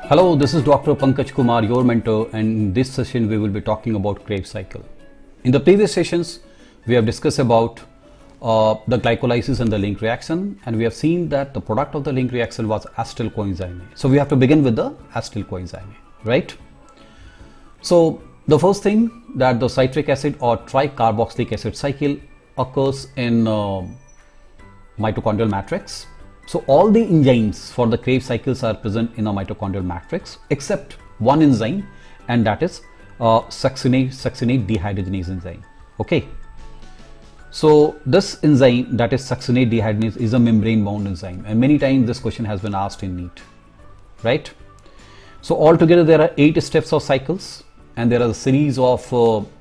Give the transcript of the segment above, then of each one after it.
Hello, this is Dr. Pankaj Kumar, your mentor, and in this session we will be talking about Krebs cycle. In the previous sessions, we have discussed about the glycolysis and the link reaction, and we have seen that the product of the link reaction was acetyl coenzyme A. So we have to begin with the acetyl coenzyme A, right? So the first thing that the citric acid or tricarboxylic acid cycle occurs in mitochondrial matrix. So all the enzymes for the Krebs cycles are present in a mitochondrial matrix except one enzyme, and that is succinate dehydrogenase enzyme. Okay. So this enzyme, that is succinate dehydrogenase, is a membrane bound enzyme, and many times this question has been asked in NEET, right? So altogether there are 8 steps of cycles, and there are a series of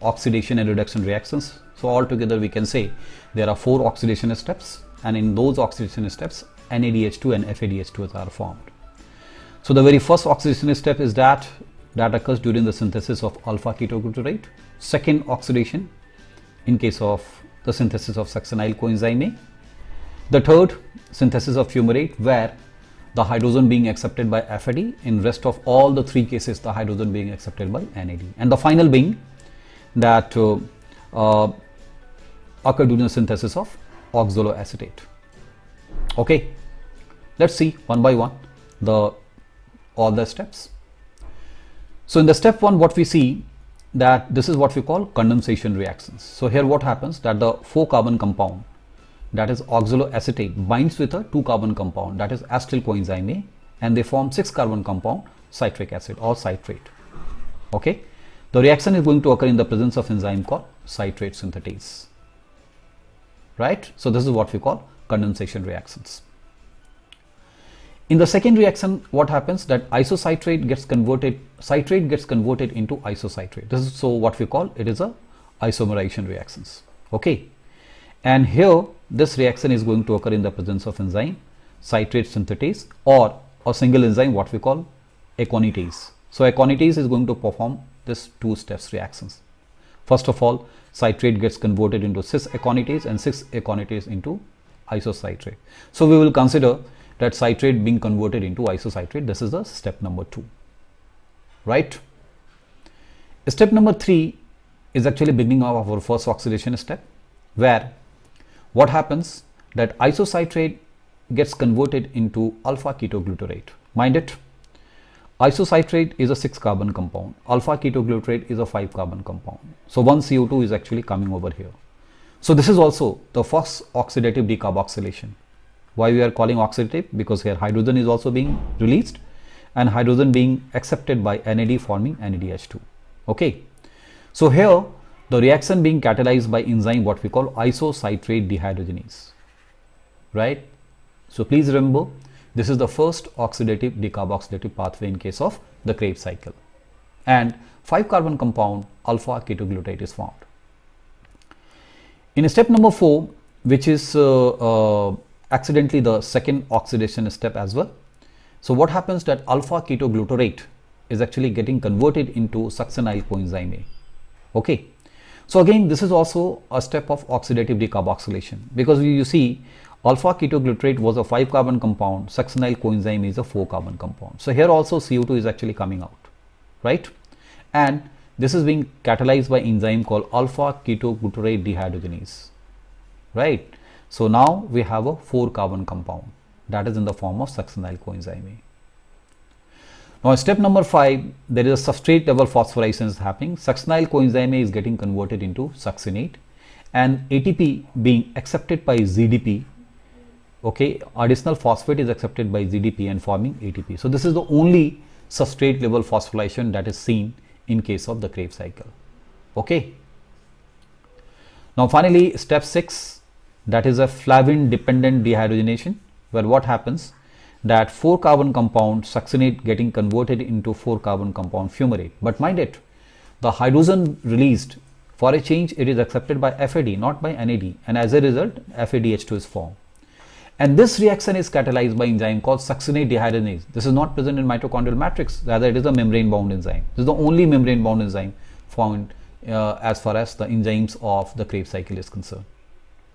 oxidation and reduction reactions. So altogether we can say there are 4 oxidation steps, and in those oxidation steps NADH2 and FADH2 are formed. So the very first oxidation step is that occurs during the synthesis of alpha ketoglutarate. Second, oxidation in case of the synthesis of succinyl coenzyme A. The third, synthesis of fumarate, where the hydrogen being accepted by FAD. In rest of all the 3 cases, the hydrogen being accepted by NAD. And the final being that occur during the synthesis of oxaloacetate. Okay, let's see one by one all the steps. So in the step 1, what we see that this is what we call condensation reactions. So here what happens, that the 4-carbon compound, that is oxaloacetate, binds with a 2-carbon compound, that is acetyl coenzyme A, and they form 6-carbon compound citric acid or citrate. Okay, the reaction is going to occur in the presence of enzyme called citrate synthetase, right? So this is what we call condensation reactions. In the second reaction, what happens, that isocitrate gets converted, citrate gets converted into isocitrate. This is so what we call, it is a isomerization reactions. Okay, and here this reaction is going to occur in the presence of enzyme citrate synthetase or a single enzyme, what we call aconitase. So aconitase is going to perform this 2 steps reactions. First of all, citrate gets converted into cis aconitase and cis aconitase into isocitrate. So we will consider that citrate being converted into isocitrate. This is the step number 2, right? Step number 3 is actually beginning of our first oxidation step, where what happens, that isocitrate gets converted into alpha ketoglutarate. Mind it, isocitrate is a 6-carbon compound, alpha ketoglutarate is a 5-carbon compound. So one CO2 is actually coming over here. So this is also the first oxidative decarboxylation. Why we are calling oxidative? Because here hydrogen is also being released and hydrogen being accepted by NAD, forming NADH2. Okay, so here the reaction being catalyzed by enzyme what we call isocitrate dehydrogenase, right? So please remember, this is the first oxidative decarboxylative pathway in case of the Krebs cycle, and 5-carbon compound alpha ketoglutarate is formed. In step number 4, which is accidentally the second oxidation step as well. So what happens, that alpha ketoglutarate is actually getting converted into succinyl coenzyme A. Okay, so again this is also a step of oxidative decarboxylation, because you see alpha ketoglutarate was a 5-carbon compound, succinyl coenzyme is a 4-carbon compound. So here also CO2 is actually coming out, right? And this is being catalyzed by enzyme called alpha ketoglutarate dehydrogenase, right? So now we have a 4-carbon compound, that is in the form of succinyl coenzyme A. Now step number 5, there is a substrate level phosphorylation is happening. Succinyl coenzyme A is getting converted into succinate, and ATP being accepted by ZDP. Okay, additional phosphate is accepted by ZDP and forming ATP. So this is the only substrate level phosphorylation that is seen in case of the Krebs cycle. Okay. Now finally step 6, that is a Flavin-Dependent Dehydrogenation, where what happens, that 4-carbon compound succinate getting converted into 4-carbon compound fumarate. But mind it, the hydrogen released, for a change it is accepted by FAD, not by NAD, and as a result FADH2 is formed. And this reaction is catalyzed by enzyme called succinate dehydrogenase. This is not present in mitochondrial matrix, rather it is a membrane bound enzyme. This is the only membrane bound enzyme found as far as the enzymes of the Krebs cycle is concerned.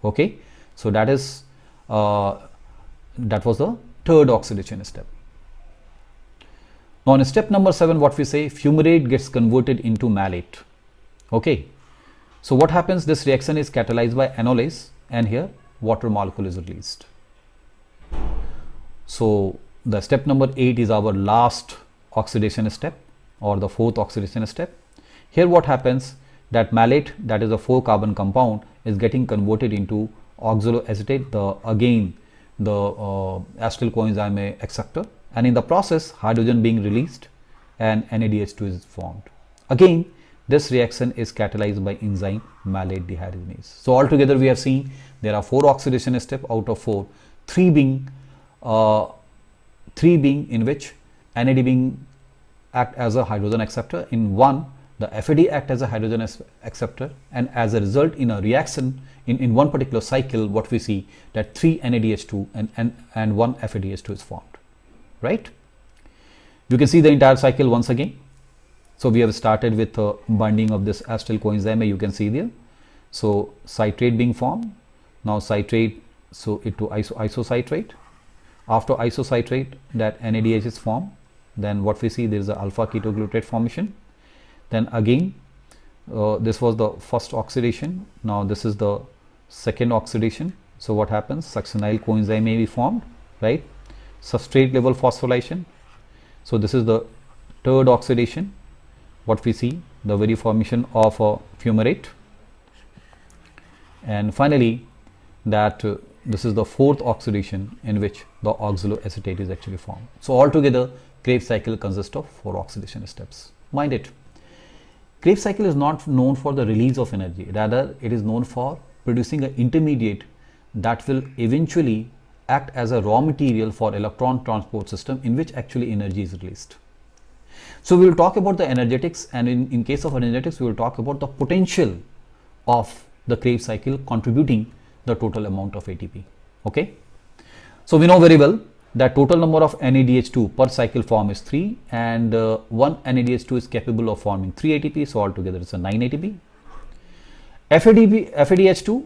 Okay, so that is that was the third oxidation step. Now in step number 7, what we say, fumarate gets converted into malate. Okay, so what happens, this reaction is catalyzed by enolase and here water molecule is released. So the step number 8 is our last oxidation step or the 4th oxidation step. Here what happens, that malate, that is a 4 carbon compound, is getting converted into oxaloacetate, the acetyl coenzyme A acceptor, and in the process hydrogen being released and NADH2 is formed. Again, this reaction is catalyzed by enzyme malate dehydrogenase. So altogether we have seen there are 4 oxidation steps out of 4, 3 being in which NAD being act as a hydrogen acceptor, in one the FAD act as a hydrogen acceptor, and as a result in a reaction in one particular cycle, what we see that 3 NADH2 and 1 FADH2 is formed, right? You can see the entire cycle once again. So we have started with binding of this acetyl coenzyme A, you can see there. So citrate being formed, now citrate, so it to isocitrate. After isocitrate, that NADH is formed. Then what we see, there is a alpha ketoglutarate formation. Then again, this was the first oxidation. Now this is the second oxidation. So what happens? Succinyl coenzyme may be formed, right? Substrate-level phosphorylation. So this is the third oxidation. What we see, the very formation of a fumarate. And finally, that this is the 4th oxidation in which the oxaloacetate is actually formed. So altogether, Krebs cycle consists of 4 oxidation steps. Mind it, Krebs cycle is not known for the release of energy, rather it is known for producing an intermediate that will eventually act as a raw material for electron transport system in which actually energy is released. So we will talk about the energetics, and in case of energetics we will talk about the potential of the Krebs cycle contributing the total amount of ATP. Okay, so we know very well that total number of NADH2 per cycle form is 3, and 1 NADH2 is capable of forming 3 ATP, so altogether it's a 9 ATP. FADH2,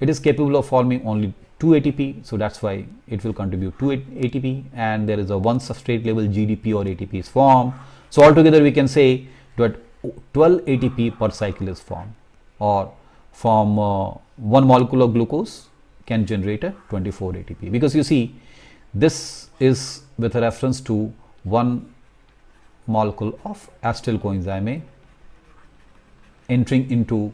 it is capable of forming only 2 ATP, so that's why it will contribute 2 ATP, and there is a 1 substrate level GDP or ATP is formed. So altogether we can say that 12 ATP per cycle is formed, or from 1 molecule of glucose can generate a 24 ATP, because you see this is with a reference to 1 molecule of acetyl coenzyme A entering into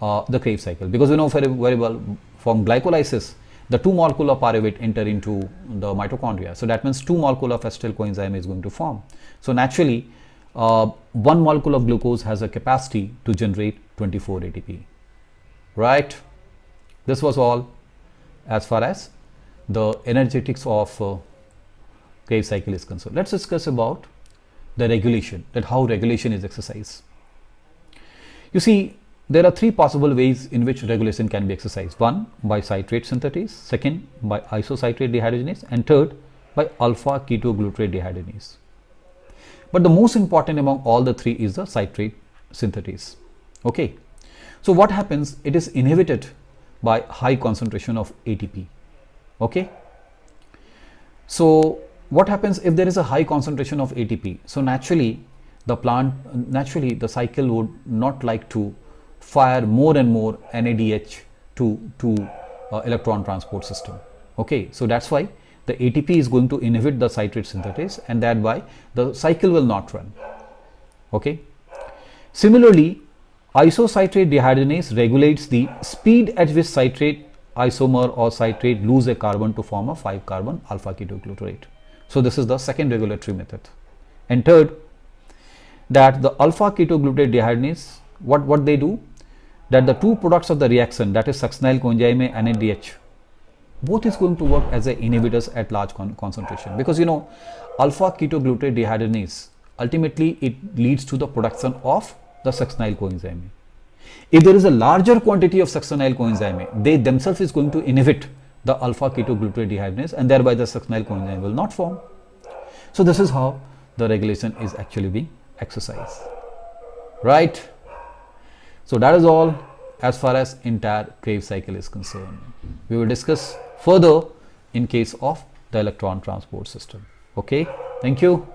the Krebs cycle, because we know very well from glycolysis the 2 molecule of pyruvate enter into the mitochondria. So that means 2 molecule of acetyl coenzyme is going to form. So naturally 1 molecule of glucose has a capacity to generate 24 ATP, right? This was all as far as the energetics of Krebs cycle is concerned. Let's discuss about the regulation, that how regulation is exercised. You see, there are 3 possible ways in which regulation can be exercised. 1 by citrate synthetase, second by isocitrate dehydrogenase, and third by alpha ketoglutarate dehydrogenase. But the most important among all the 3 is the citrate synthetase. Okay, so what happens, it is inhibited by high concentration of ATP. Okay, so what happens if there is a high concentration of ATP? So naturally the cycle would not like to fire more and more NADH to electron transport system. Okay, so that's why the ATP is going to inhibit the citrate synthetase, and that why the cycle will not run. Okay, similarly isocitrate dehydrogenase regulates the speed at which citrate isomer or citrate lose a carbon to form a 5 carbon alpha ketoglutarate. So this is the second regulatory method. And third, that the alpha ketoglutarate dehydrogenase, what they do, that the 2 products of the reaction, that is succinyl coenzyme A and NADH, both is going to work as a inhibitors at large concentration, because you know alpha ketoglutarate dehydrogenase ultimately it leads to the production of the succinyl coenzyme A. If there is a larger quantity of succinyl coenzyme A, they themselves is going to inhibit the alpha ketoglutarate dehydrogenase, and thereby the succinyl coenzyme will not form. So this is how the regulation is actually being exercised, right? So that is all as far as entire Krebs cycle is concerned. We will discuss further in case of the electron transport system. Okay, thank you.